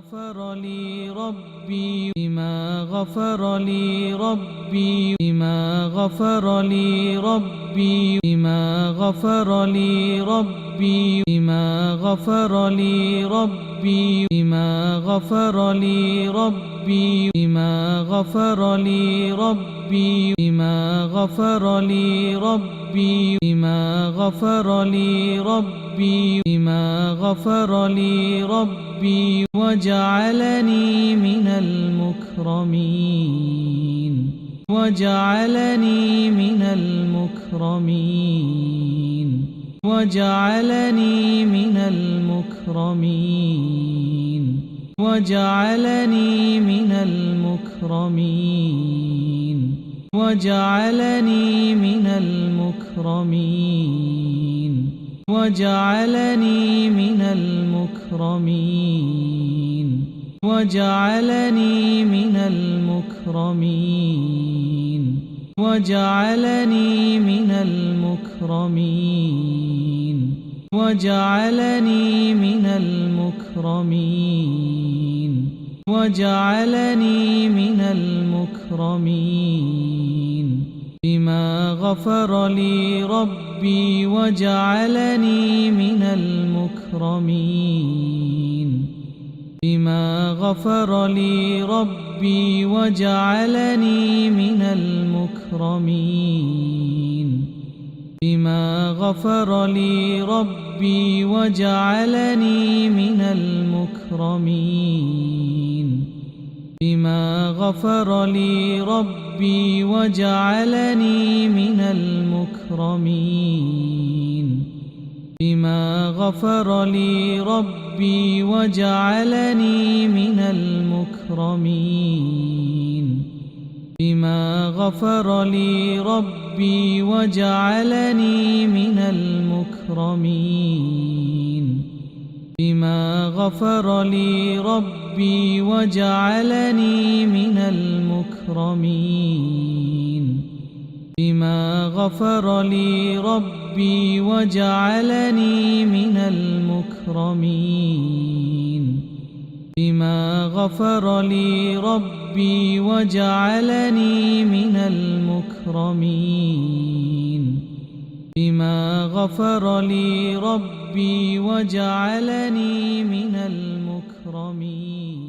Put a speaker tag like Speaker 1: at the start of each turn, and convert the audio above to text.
Speaker 1: غفر لي ربي بما غفر لي ربي بما غفر لي ربي بما غفر لي ربي بما غفر لي ربي بما غفر لي ربي بما غفر لي ربي بما غفر لي ربي بما غفر لي ربي بما غفر لي ربي وجعلني من المكرمين وجعلني من المكرمين وجعلني من المكرمين وجعلني من المكرمين وجعلني من المكرمين وجعلني من المكرمين وجعلني من المكرمين وجعلني من المكرمين وجعلني من المكرمين وجعلني من المكرمين بما غفر لي ربي وجعلني من المكرمين بما غفر لي ربي وجعلني من المكرمين بما غفر لي ربي وجعلني من المكرمين بما غفر لي ربي وجعلني من المكرمين بما غفر لي ربي وجعلني من المكرمين بما غفر لي ربي وجعلني من المكرمين بما غفر لي ربي وجعلني من المكرمين بما غفر لي ربي وجعلني من المكرمين بما غفر لي ربي وجعلني من المكرمين بما غفر لي ربي وجعلني من المكرمين